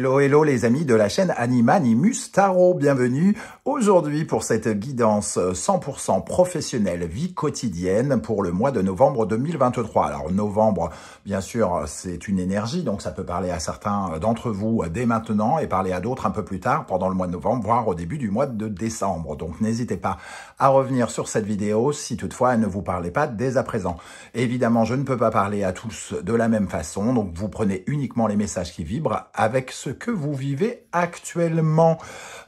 Hello, hello les amis de la chaîne Animanimus Tarot, bienvenue aujourd'hui pour cette guidance 100% professionnelle vie quotidienne pour le mois de novembre 2023. Alors novembre, bien sûr, c'est une énergie, donc ça peut parler à certains d'entre vous dès maintenant et parler à d'autres un peu plus tard pendant le mois de novembre, voire au début du mois de décembre. Donc n'hésitez pas à revenir sur cette vidéo si toutefois elle ne vous parlait pas dès à présent. Évidemment, je ne peux pas parler à tous de la même façon, donc vous prenez uniquement les messages qui vibrent avec ce que vous vivez actuellement.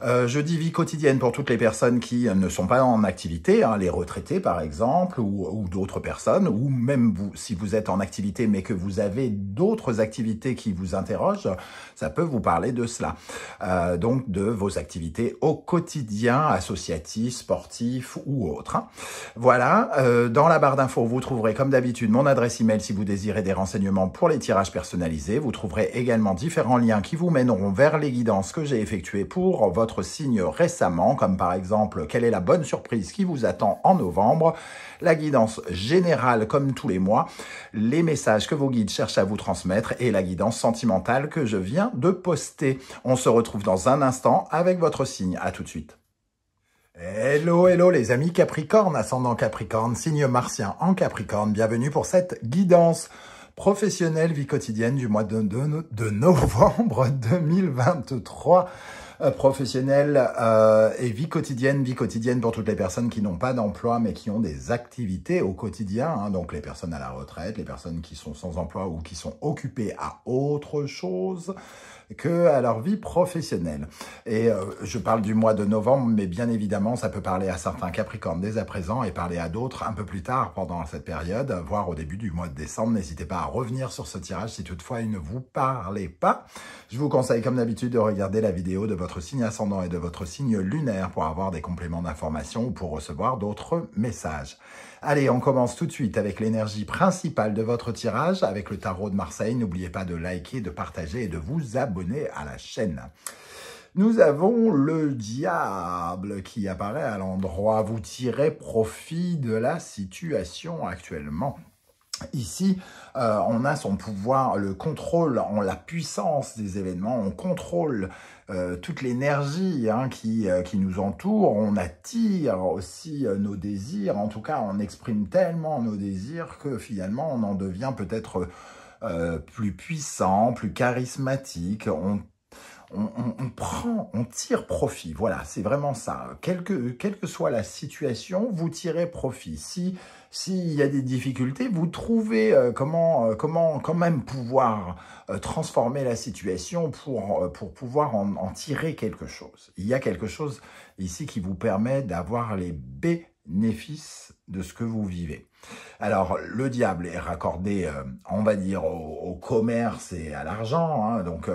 Je dis vie quotidienne pour toutes les personnes qui ne sont pas en activité, hein, les retraités par exemple, ou d'autres personnes, ou même vous, si vous êtes en activité mais que vous avez d'autres activités qui vous interrogent, ça peut vous parler de cela. Donc de vos activités au quotidien, associatifs, sportifs ou autres. Hein. Voilà, dans la barre d'infos, vous trouverez comme d'habitude mon adresse email si vous désirez des renseignements pour les tirages personnalisés. Vous trouverez également différents liens qui vous mèneront vers les guidances que j'ai effectuées pour votre signe récemment, comme par exemple quelle est la bonne surprise qui vous attend en novembre, la guidance générale comme tous les mois, les messages que vos guides cherchent à vous transmettre et la guidance sentimentale que je viens de poster. On se retrouve dans un instant avec votre signe. À tout de suite. Hello, hello les amis Capricorne, ascendant Capricorne, signe martien en Capricorne. Bienvenue pour cette guidance professionnelle vie quotidienne du mois de novembre 2023. Professionnelle et vie quotidienne pour toutes les personnes qui n'ont pas d'emploi mais qui ont des activités au quotidien, hein, donc les personnes à la retraite, les personnes qui sont sans emploi ou qui sont occupées à autre chose que à leur vie professionnelle. Et je parle du mois de novembre, mais bien évidemment, ça peut parler à certains Capricornes dès à présent et parler à d'autres un peu plus tard pendant cette période, voire au début du mois de décembre. N'hésitez pas à revenir sur ce tirage si toutefois il ne vous parlait pas. Je vous conseille comme d'habitude de regarder la vidéo de votre signe ascendant et de votre signe lunaire pour avoir des compléments d'information ou pour recevoir d'autres messages. Allez, on commence tout de suite avec l'énergie principale de votre tirage, avec le tarot de Marseille. N'oubliez pas de liker, de partager et de vous abonner à la chaîne. Nous avons le diable qui apparaît à l'endroit. Vous tirez profit de la situation actuellement. Ici, on a son pouvoir, le contrôle, la puissance des événements, on contrôle toute l'énergie hein, qui nous entoure, on attire aussi nos désirs, en tout cas on exprime tellement nos désirs que finalement on en devient peut-être plus puissant, plus charismatique, on tire profit, voilà, c'est vraiment ça. Quelle que soit la situation, vous tirez profit. S'il y a des difficultés, vous trouvez comment quand même pouvoir transformer la situation pour pouvoir en tirer quelque chose. Il y a quelque chose ici qui vous permet d'avoir les bénéfices de ce que vous vivez. Alors, le diable est raccordé, on va dire, au commerce et à l'argent. Hein, donc,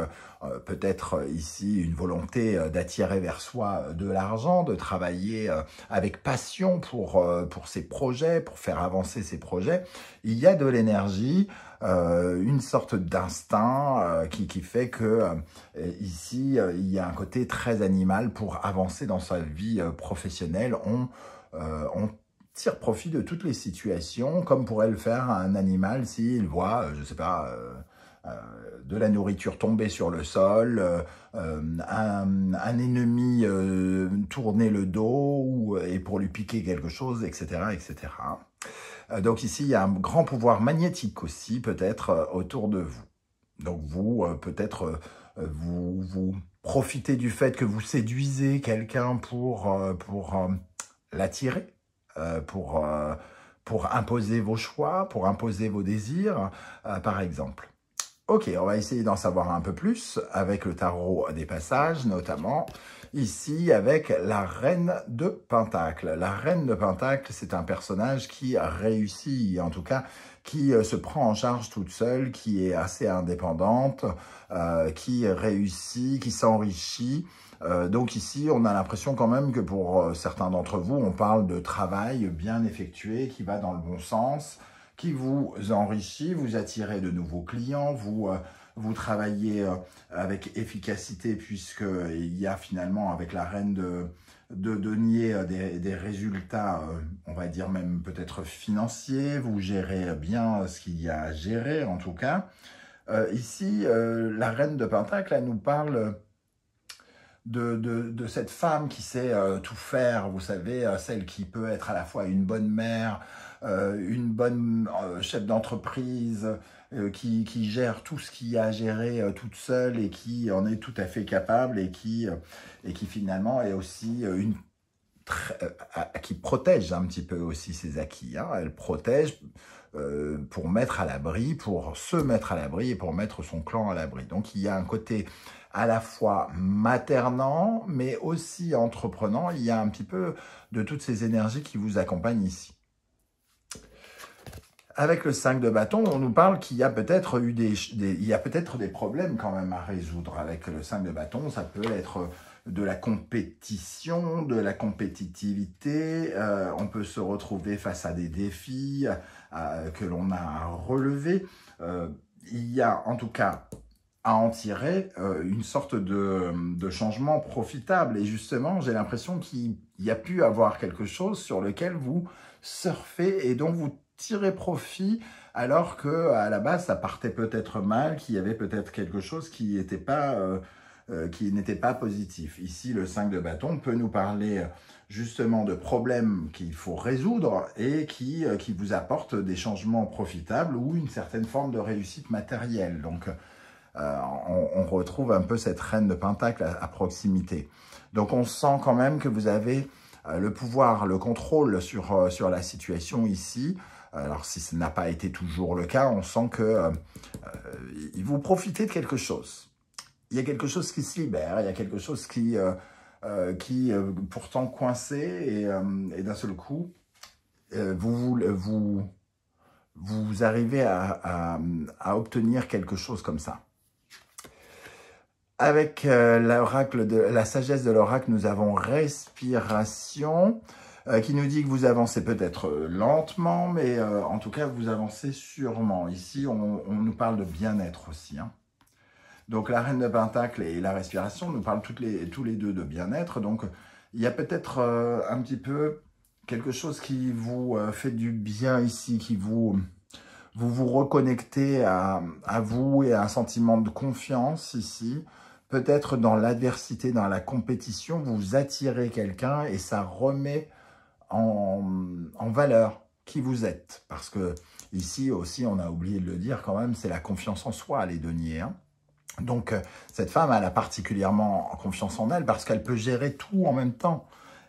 peut-être ici une volonté d'attirer vers soi de l'argent, de travailler avec passion pour ses projets, pour faire avancer ses projets. Il y a de l'énergie, une sorte d'instinct qui fait que ici, il y a un côté très animal pour avancer dans sa vie professionnelle. On tire profit de toutes les situations, comme pourrait le faire un animal s'il voit, je ne sais pas, de la nourriture tomber sur le sol, un ennemi tourner le dos et pour lui piquer quelque chose, etc., etc. Donc ici, il y a un grand pouvoir magnétique aussi, peut-être, autour de vous. Donc vous, peut-être, vous profitez du fait que vous séduisez quelqu'un pour l'attirer, pour imposer vos choix, pour imposer vos désirs, par exemple. Ok, on va essayer d'en savoir un peu plus avec le tarot des passages, notamment ici avec la Reine de Pentacles. La Reine de Pentacles, c'est un personnage qui réussit, en tout cas, qui se prend en charge toute seule, qui est assez indépendante, qui réussit, qui s'enrichit. Donc ici, on a l'impression quand même que pour certains d'entre vous, on parle de travail bien effectué, qui va dans le bon sens, qui vous enrichit, vous attirez de nouveaux clients, vous travaillez avec efficacité puisqu'il y a finalement avec la reine de denier des résultats, on va dire même peut-être financiers, vous gérez bien ce qu'il y a à gérer en tout cas. Ici, la reine de Pentacle, elle nous parle de cette femme qui sait tout faire, vous savez, celle qui peut être à la fois une bonne mère, une bonne chef d'entreprise, qui gère tout ce qu'il y a à gérer toute seule et qui en est tout à fait capable et qui finalement est aussi qui protège un petit peu aussi ses acquis. Hein. Elle protège pour mettre à l'abri, pour se mettre à l'abri et pour mettre son clan à l'abri. Donc il y a un côté à la fois maternant, mais aussi entreprenant. Il y a un petit peu de toutes ces énergies qui vous accompagnent ici. Avec le 5 de bâton, on nous parle qu'il y a peut-être des problèmes quand même à résoudre. Avec le 5 de bâton, ça peut être de la compétition, de la compétitivité. On peut se retrouver face à des défis que l'on a à relever. Il y a en tout cas à en tirer une sorte de changement profitable. Et justement, j'ai l'impression qu'il y a pu avoir quelque chose sur lequel vous surfez et dont vous tirez profit, alors que à la base, ça partait peut-être mal, qu'il y avait peut-être quelque chose qui n'était pas positif. Ici, le 5 de bâton peut nous parler justement de problèmes qu'il faut résoudre et qui vous apportent des changements profitables ou une certaine forme de réussite matérielle. Donc, on retrouve un peu cette reine de Pentacle à proximité. Donc, on sent quand même que vous avez le pouvoir, le contrôle sur la situation ici. Alors, si ce n'a pas été toujours le cas, on sent que vous profitez de quelque chose. Il y a quelque chose qui se libère, il y a quelque chose qui pourtant coincé, et d'un seul coup, vous arrivez à obtenir quelque chose comme ça. Avec la sagesse de l'oracle, nous avons respiration, qui nous dit que vous avancez peut-être lentement, mais en tout cas, vous avancez sûrement. Ici, on nous parle de bien-être aussi. Hein. Donc, la reine de Pentacle et la respiration nous parlent tous les deux de bien-être. Donc, il y a peut-être un petit peu quelque chose qui vous fait du bien ici, qui vous reconnectez à vous et à un sentiment de confiance ici. Peut-être dans l'adversité, dans la compétition, vous attirez quelqu'un et ça remet en valeur qui vous êtes. Parce que ici aussi, on a oublié de le dire quand même, c'est la confiance en soi, les deniers. Hein. Donc, cette femme, elle a particulièrement confiance en elle parce qu'elle peut gérer tout en même temps.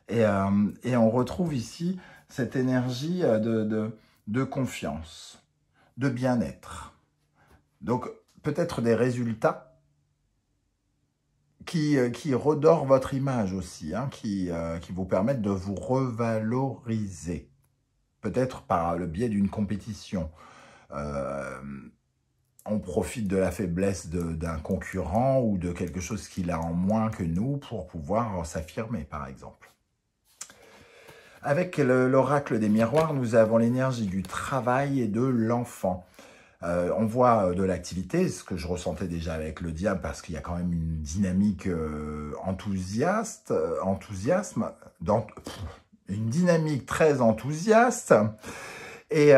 Et on retrouve ici cette énergie de confiance, de bien-être. Donc, peut-être des résultats qui redorent votre image aussi, hein, qui vous permettent de vous revaloriser. Peut-être par le biais d'une compétition. On profite de la faiblesse d'un concurrent ou de quelque chose qu'il a en moins que nous pour pouvoir s'affirmer, par exemple. Avec l'oracle des miroirs, nous avons l'énergie du travail et de l'enfant. On voit de l'activité, ce que je ressentais déjà avec le diable, parce qu'il y a quand même une dynamique une dynamique très enthousiaste. Et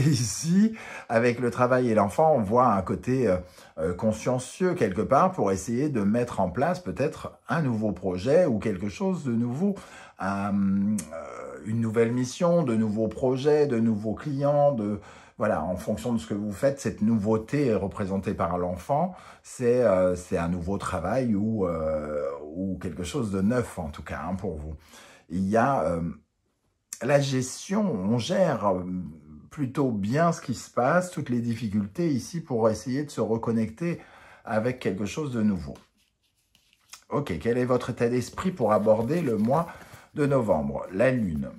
ici, avec le travail et l'enfant, on voit un côté consciencieux quelque part pour essayer de mettre en place peut-être un nouveau projet ou quelque chose de nouveau, une nouvelle mission, de nouveaux projets, de nouveaux clients, voilà, en fonction de ce que vous faites, cette nouveauté est représentée par l'enfant, c'est un nouveau travail ou quelque chose de neuf en tout cas hein, pour vous. Il y a la gestion, on gère plutôt bien ce qui se passe, toutes les difficultés ici pour essayer de se reconnecter avec quelque chose de nouveau. Ok, quel est votre état d'esprit pour aborder le mois de novembre? La Lune.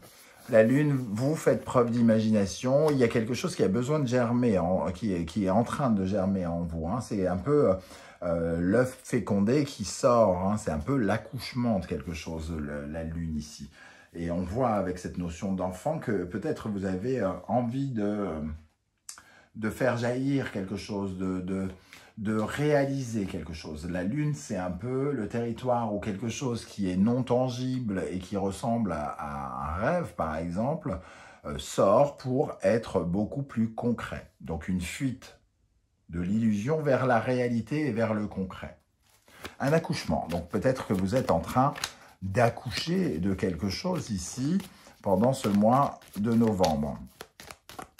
La Lune, vous faites preuve d'imagination. Il y a quelque chose qui a besoin de germer, qui est en train de germer en vous. Hein. C'est un peu l'œuf fécondé qui sort. Hein. C'est un peu l'accouchement de quelque chose, la Lune ici. Et on voit avec cette notion d'enfant que peut-être vous avez envie de faire jaillir quelque chose, de réaliser quelque chose. La Lune, c'est un peu le territoire où quelque chose qui est non tangible et qui ressemble à un rêve, par exemple, sort pour être beaucoup plus concret. Donc une fuite de l'illusion vers la réalité et vers le concret. Un accouchement. Donc peut-être que vous êtes en train d'accoucher de quelque chose ici pendant ce mois de novembre.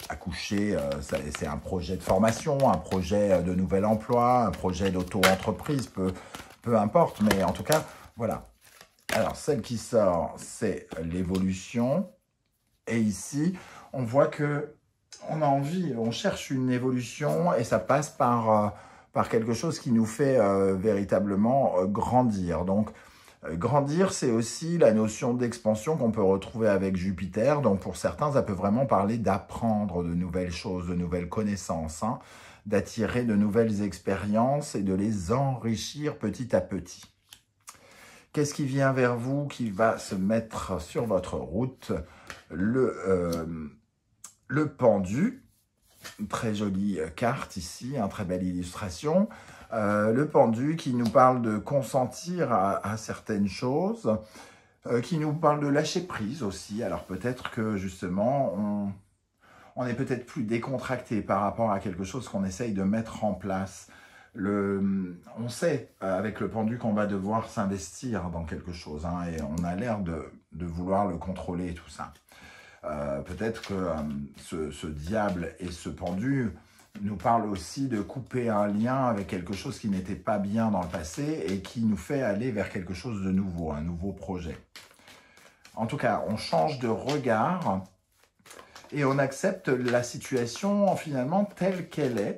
Accoucher, c'est un projet de formation, un projet de nouvel emploi, un projet d'auto-entreprise, peu importe, mais en tout cas, voilà. Alors, celle qui sort, c'est l'évolution. Et ici, on voit que on a envie, on cherche une évolution et ça passe par quelque chose qui nous fait véritablement grandir. Donc, grandir, c'est aussi la notion d'expansion qu'on peut retrouver avec Jupiter. Donc, pour certains, ça peut vraiment parler d'apprendre de nouvelles choses, de nouvelles connaissances, hein, d'attirer de nouvelles expériences et de les enrichir petit à petit. Qu'est-ce qui vient vers vous, qui va se mettre sur votre route? Le pendu, une très jolie carte ici, une très belle illustration. Le pendu qui nous parle de consentir à certaines choses, qui nous parle de lâcher prise aussi. Alors peut-être que justement, on est peut-être plus décontracté par rapport à quelque chose qu'on essaye de mettre en place. On sait avec le pendu qu'on va devoir s'investir dans quelque chose, hein, et on a l'air de vouloir le contrôler et tout ça. Peut-être que ce diable et ce pendu nous parlent aussi de couper un lien avec quelque chose qui n'était pas bien dans le passé et qui nous fait aller vers quelque chose de nouveau, un nouveau projet. En tout cas, on change de regard et on accepte la situation finalement telle qu'elle est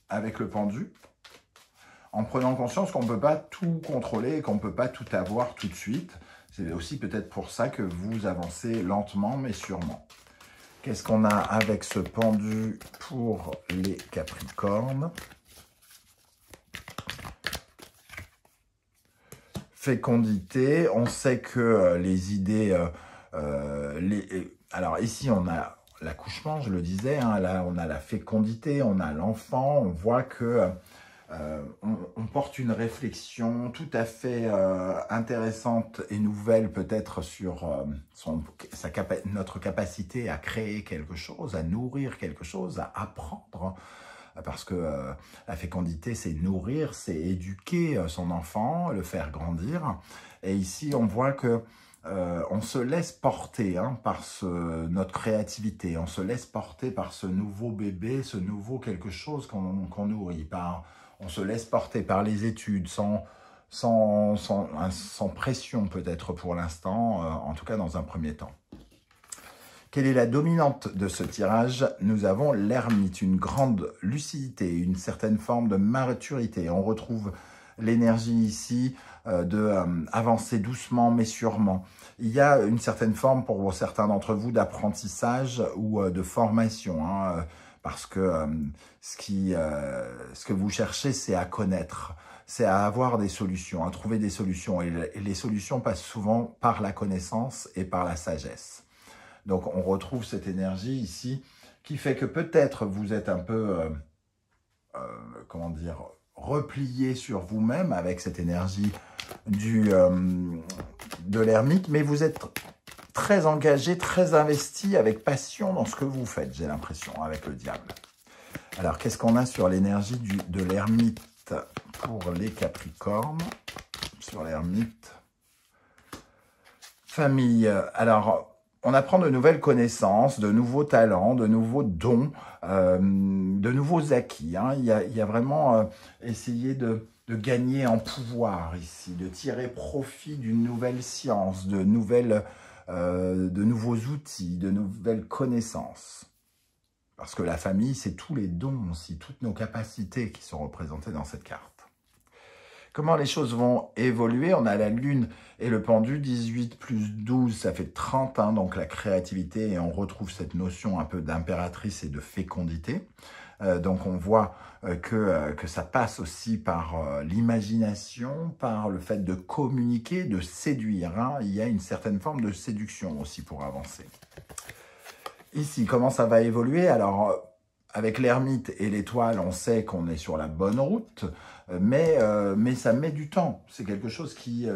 avec le pendu, en prenant conscience qu'on ne peut pas tout contrôler et qu'on ne peut pas tout avoir tout de suite. C'est aussi peut-être pour ça que vous avancez lentement mais sûrement. Qu'est-ce qu'on a avec ce pendu pour les Capricornes? Fécondité, on sait que les idées... alors ici, on a l'accouchement, je le disais, hein, là on a la fécondité, on a l'enfant, on voit que... on porte une réflexion tout à fait intéressante et nouvelle peut-être sur notre capacité à créer quelque chose, à nourrir quelque chose, à apprendre. Parce que la fécondité, c'est nourrir, c'est éduquer son enfant, le faire grandir. Et ici, on voit que on se laisse porter par notre créativité, on se laisse porter par ce nouveau bébé, ce nouveau quelque chose qu'on nourrit. On se laisse porter par les études, sans pression peut-être pour l'instant, en tout cas dans un premier temps. Quelle est la dominante de ce tirage? Nous avons l'ermite, une grande lucidité, une certaine forme de maturité. On retrouve l'énergie ici avancer doucement mais sûrement. Il y a une certaine forme pour certains d'entre vous d'apprentissage ou de formation, hein, parce que ce que vous cherchez, c'est à connaître, c'est à avoir des solutions, à trouver des solutions. Et les solutions passent souvent par la connaissance et par la sagesse. Donc, on retrouve cette énergie ici qui fait que peut-être vous êtes un peu, comment dire, replié sur vous-même avec cette énergie de l'ermite, mais vous êtes très engagé, très investi, avec passion dans ce que vous faites, j'ai l'impression, avec le diable. Alors, qu'est-ce qu'on a sur l'énergie de l'ermite pour les Capricornes? Sur l'ermite. Famille. Alors, on apprend de nouvelles connaissances, de nouveaux talents, de nouveaux dons, de nouveaux acquis. Hein. Il y a vraiment essayé de gagner en pouvoir ici, de tirer profit d'une nouvelle science, de nouveaux outils, de nouvelles connaissances. Parce que la famille, c'est tous les dons aussi, toutes nos capacités qui sont représentées dans cette carte. Comment les choses vont évoluer? On a la lune et le pendu, 18 plus 12, ça fait 30, hein, donc la créativité, et on retrouve cette notion un peu d'impératrice et de fécondité. Donc on voit que ça passe aussi par l'imagination, par le fait de communiquer, de séduire. Hein. Il y a une certaine forme de séduction aussi pour avancer. Ici, comment ça va évoluer? Alors, avec l'ermite et l'étoile, on sait qu'on est sur la bonne route, mais ça met du temps. C'est quelque chose qui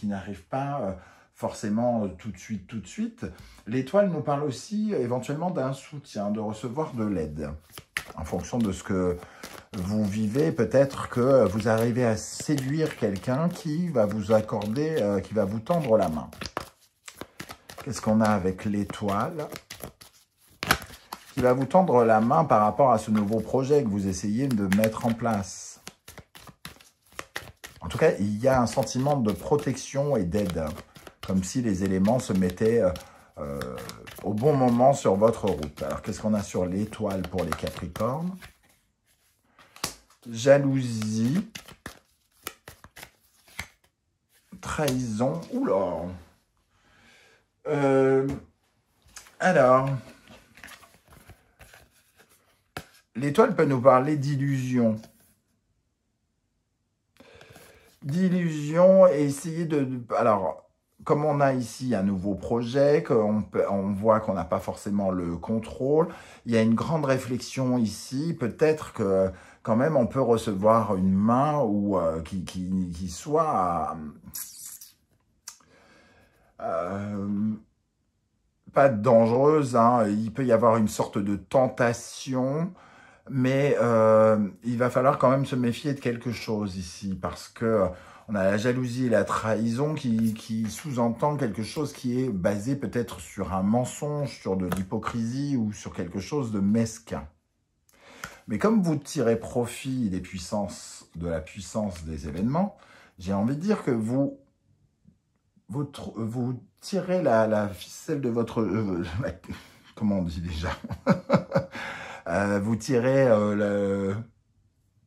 n'arrive pas forcément tout de suite, tout de suite. L'étoile nous parle aussi éventuellement d'un soutien, de recevoir de l'aide. En fonction de ce que vous vivez, peut-être que vous arrivez à séduire quelqu'un qui va vous accorder, qui va vous tendre la main. Qu'est-ce qu'on a avec l'étoile? Qui va vous tendre la main par rapport à ce nouveau projet que vous essayez de mettre en place. En tout cas, il y a un sentiment de protection et d'aide, comme si les éléments se mettaient au bon moment sur votre route. Alors, qu'est-ce qu'on a sur l'étoile pour les Capricornes? Jalousie, trahison, oula. Alors, l'étoile peut nous parler d'illusion. D'illusion et essayer de... Alors, comme on a ici un nouveau projet, on voit qu'on n'a pas forcément le contrôle, il y a une grande réflexion ici. Peut-être que quand même on peut recevoir une main ou qui soit... pas dangereuse, hein. Il peut y avoir une sorte de tentation, mais il va falloir quand même se méfier de quelque chose ici, parce que on a la jalousie et la trahison qui sous-entend quelque chose qui est basé peut-être sur un mensonge, sur de l'hypocrisie ou sur quelque chose de mesquin. Mais comme vous tirez profit de la puissance des événements, j'ai envie de dire que vous tirez la ficelle de votre... comment on dit déjà? Vous tirez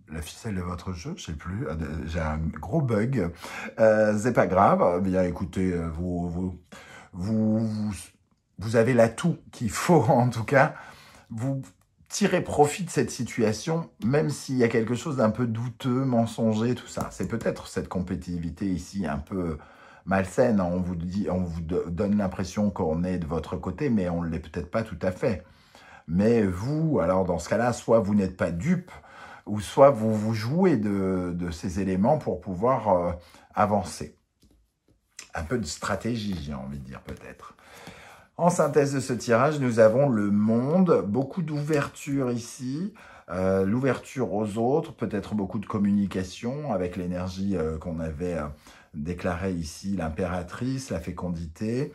la ficelle de votre jeu, je sais plus, j'ai un gros bug. C'est pas grave, bien écoutez, vous avez l'atout qu'il faut en tout cas. Vous tirez profit de cette situation, même s'il y a quelque chose d'un peu douteux, mensonger, tout ça. C'est peut-être cette compétitivité ici un peu malsaine. On vous donne l'impression qu'on est de votre côté, mais on ne l'est peut-être pas tout à fait. Mais vous, alors dans ce cas-là, soit vous n'êtes pas dupe, ou soit vous vous jouez de ces éléments pour pouvoir avancer. Un peu de stratégie, j'ai envie de dire peut-être. En synthèse de ce tirage, nous avons le monde, beaucoup d'ouverture ici, l'ouverture aux autres, peut-être beaucoup de communication avec l'énergie qu'on avait déclarée ici, l'impératrice, la fécondité.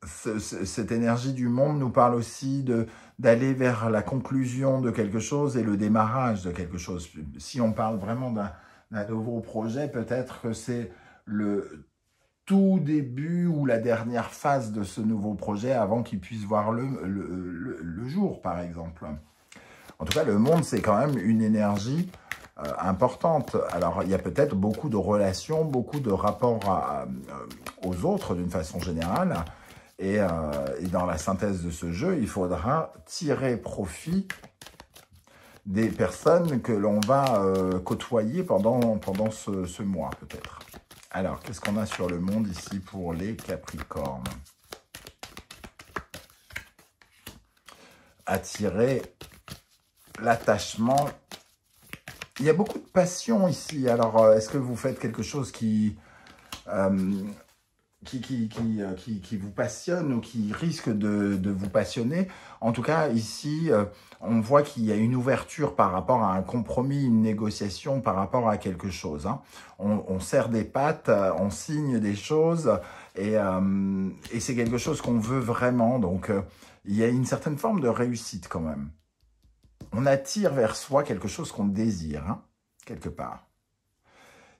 Cette énergie du monde nous parle aussi d'aller vers la conclusion de quelque chose et le démarrage de quelque chose. Si on parle vraiment d'un nouveau projet, peut-être que c'est le tout début ou la dernière phase de ce nouveau projet avant qu'il puisse voir le jour, par exemple. En tout cas, le monde, c'est quand même une énergie importante. Alors, il y a peut-être beaucoup de relations, beaucoup de rapports aux autres d'une façon générale. Et dans la synthèse de ce jeu, il faudra tirer profit des personnes que l'on va côtoyer pendant ce mois, peut-être. Alors, qu'est-ce qu'on a sur le monde ici pour les Capricornes? Attirer l'attachement. Il y a beaucoup de passion ici. Alors, est-ce que vous faites quelque chose qui vous passionne ou qui risque de vous passionner? En tout cas, ici, on voit qu'il y a une ouverture par rapport à un compromis, une négociation par rapport à quelque chose. Hein. On serre des pattes, on signe des choses et c'est quelque chose qu'on veut vraiment. Donc, il y a une certaine forme de réussite quand même. On attire vers soi quelque chose qu'on désire, hein, quelque part.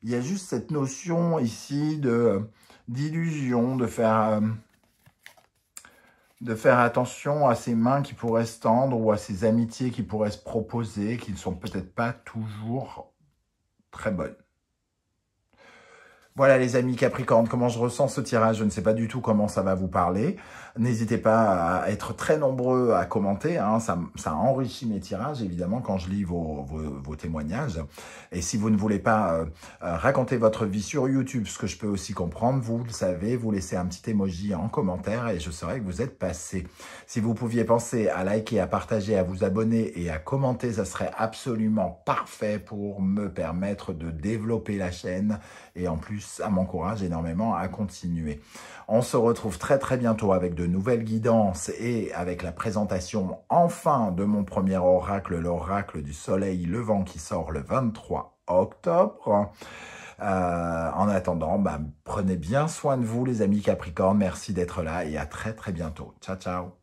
Il y a juste cette notion ici d'illusion, de faire attention à ces mains qui pourraient se tendre ou à ces amitiés qui pourraient se proposer, qui ne sont peut-être pas toujours très bonnes. Voilà les amis Capricorne, comment je ressens ce tirage, je ne sais pas du tout comment ça va vous parler. N'hésitez pas à être très nombreux à commenter, hein. Ça enrichit mes tirages évidemment quand je lis vos témoignages. Et si vous ne voulez pas raconter votre vie sur YouTube, ce que je peux aussi comprendre, vous le savez, vous laissez un petit emoji en commentaire et je saurai que vous êtes passé. Si vous pouviez penser à liker, à partager, à vous abonner et à commenter, ça serait absolument parfait pour me permettre de développer la chaîne et en plus ça m'encourage énormément à continuer. On se retrouve très très bientôt avec de nouvelles guidances et avec la présentation enfin de mon premier oracle, l'oracle du soleil levant qui sort le 23 octobre. En attendant, prenez bien soin de vous les amis Capricorne, merci d'être là et à très très bientôt. Ciao ciao.